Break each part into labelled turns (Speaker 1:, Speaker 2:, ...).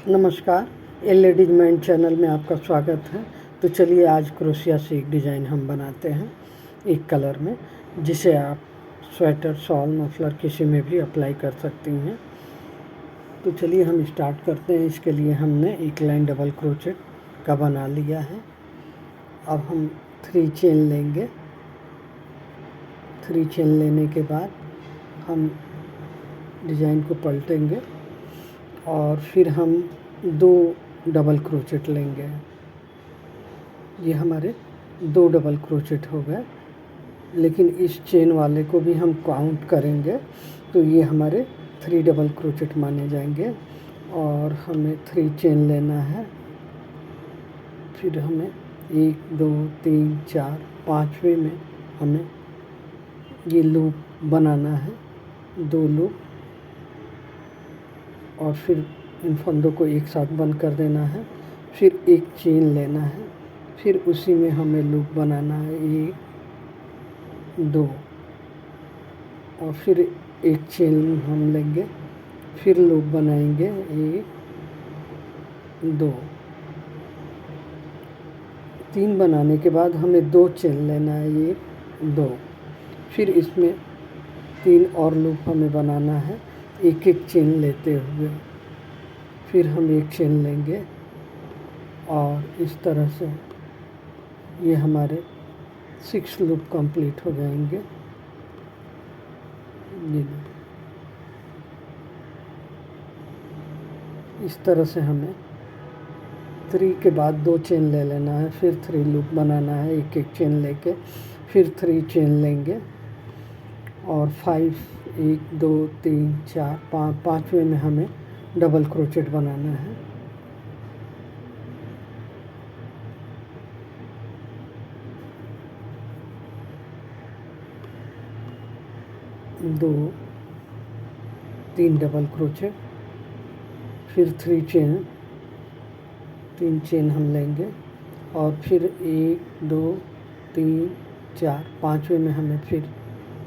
Speaker 1: नमस्कार, ए ladies man channel में आपका स्वागत है। तो चलिए आज क्रोशिया से एक डिज़ाइन हम बनाते हैं एक कलर में, जिसे आप स्वेटर, शॉल, मफलर किसी में भी अप्लाई कर सकती हैं। तो चलिए हम स्टार्ट करते हैं। इसके लिए हमने एक लाइन डबल क्रोचेट का बना लिया है। अब हम 3 चेन लेंगे। 3 चेन लेने के बाद हम डिज़ाइन को पलटेंगे और फिर हम 2 डबल क्रोचेट लेंगे। ये हमारे 2 डबल क्रोचेट हो गए, लेकिन इस चेन वाले को भी हम काउंट करेंगे तो ये हमारे 3 डबल क्रोचेट माने जाएंगे। और हमें 3 चेन लेना है। फिर हमें 1 2 3 4 5वें में हमें ये लूप बनाना है, 2 लूप, और फिर इन फंदों को एक साथ बंद कर देना है। फिर एक चेन लेना है, फिर उसी में हमें लूप बनाना है 1 2, और फिर एक चेन हम लेंगे, फिर लूप बनाएंगे 1 2। 3 बनाने के बाद हमें 2 चेन लेना है 1 2, फिर इसमें 3 और लूप हमें बनाना है एक एक चेन लेते हुए। फिर हम एक चेन लेंगे और इस तरह से ये हमारे 6 लूप कंप्लीट हो जाएंगे। ये इस तरह से हमें 3 के बाद 2 चेन ले लेना है, फिर 3 लूप बनाना है एक एक चेन लेके, फिर 3 चेन लेंगे और 5 1 2 3 4 5 5वें में हमें डबल क्रोचेट बनाना है। दो 3 डबल क्रोचेट, फिर 3 चेन, 3 चेन हम लेंगे और फिर 1 2 3 4 5वें में हमें फिर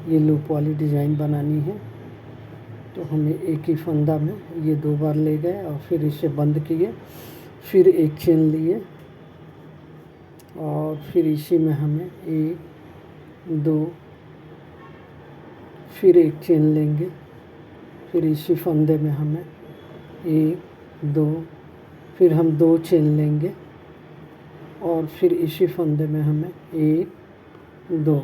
Speaker 1: ये लूप वाली डिज़ाइन बनानी है। तो हमें एक ही फंदा में ये 2 बार ले गए और फिर इसे बंद किए, फिर एक चेन लिए और फिर इसी में हमें 1 2, फिर एक चेन लेंगे, फिर इसी फंदे में हमें 1 2, फिर हम 2 चेन लेंगे और फिर इसी फंदे में हमें 1 2,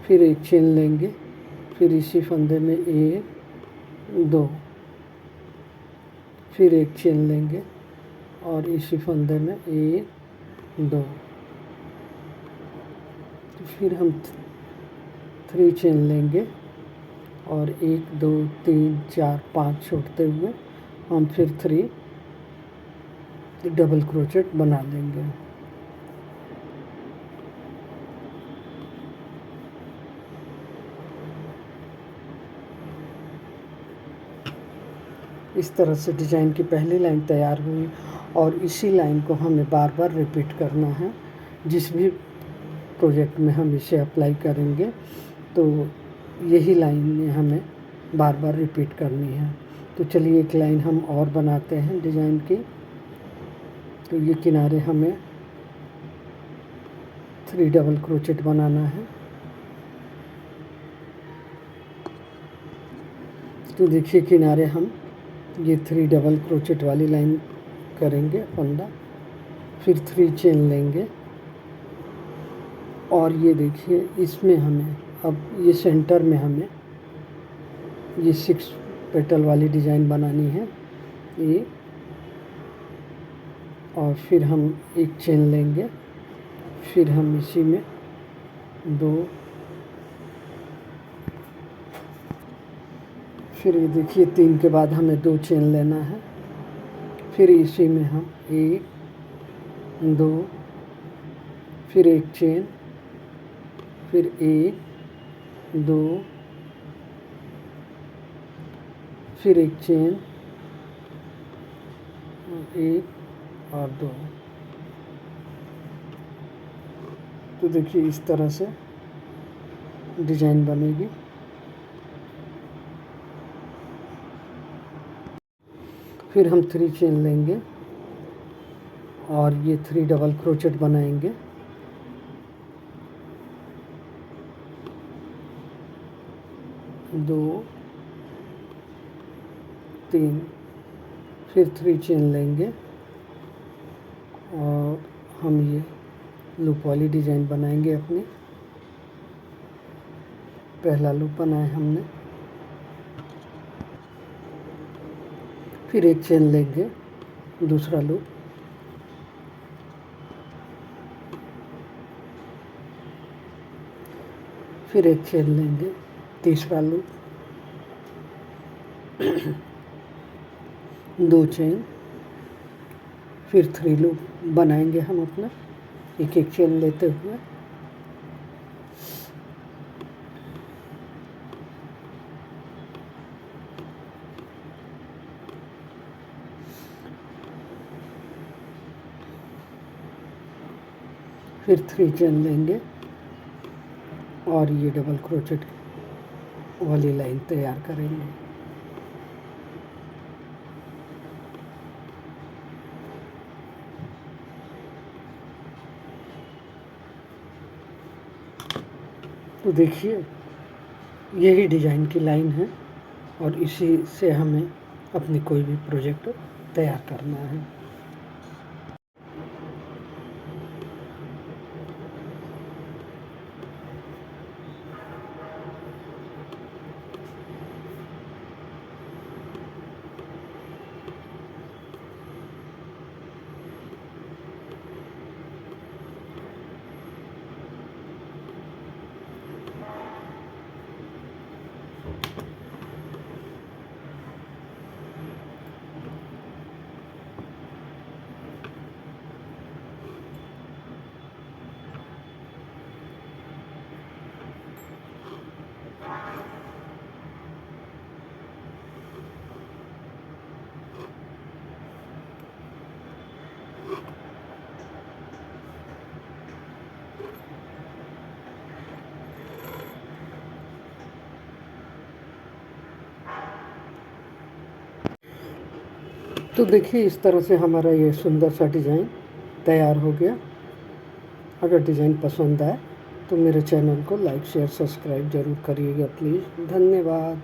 Speaker 1: फिर एक चेन लेंगे, फिर इसी फंदे में 1 2, फिर एक चेन लेंगे और इसी फंदे में 1 2। तो फिर हम 3 चेन लेंगे और 1 2 3 4 5 छोड़ते हुए हम फिर 3 डबल क्रोचेट बना लेंगे। इस तरह से डिज़ाइन की पहली लाइन तैयार हुई और इसी लाइन को हमें बार बार रिपीट करना है। जिस भी प्रोजेक्ट में हम इसे अप्लाई करेंगे तो यही लाइन हमें बार बार रिपीट करनी है। तो चलिए एक लाइन हम और बनाते हैं डिज़ाइन की। तो ये किनारे हमें 3 डबल क्रोचेट बनाना है। तो देखिए किनारे हम ये 3 डबल क्रोचेट वाली लाइन करेंगे फंदा, फिर 3 चेन लेंगे और ये देखिए इसमें हमें अब ये सेंटर में हमें ये 6 पेटल वाली डिज़ाइन बनानी है ये। और फिर हम एक चेन लेंगे, फिर हम इसी में 2, फिर ये देखिए 3 के बाद हमें 2 चेन लेना है, फिर इसी में हम 1 2, फिर एक चेन, फिर 1 2, फिर एक चेन, 1 और 2। तो देखिए इस तरह से डिज़ाइन बनेगी। फिर हम 3 चेन लेंगे और ये 3 डबल क्रोचेट बनाएंगे। दो, 3, फिर 3 चेन लेंगे और हम ये लूप वाली डिज़ाइन बनाएंगे अपनी। पहला लूप बनाया हमने, फिर 1 चेन लेंगे, दूसरा लूप, फिर 1 चेन लेंगे, तीसरा लूप, 2 चेन, फिर 3 लूप बनाएंगे हम अपना एक एक चेन लेते हुए। फिर 3 चेन लेंगे और ये डबल क्रोचेट वाली लाइन तैयार करेंगे। तो देखिए यही डिज़ाइन की लाइन है और इसी से हमें अपनी कोई भी प्रोजेक्ट तैयार करना है। तो देखिए इस तरह से हमारा ये सुंदर सा डिज़ाइन तैयार हो गया। अगर डिज़ाइन पसंद आए तो मेरे चैनल को लाइक शेयर सब्सक्राइब ज़रूर करिएगा प्लीज़। धन्यवाद।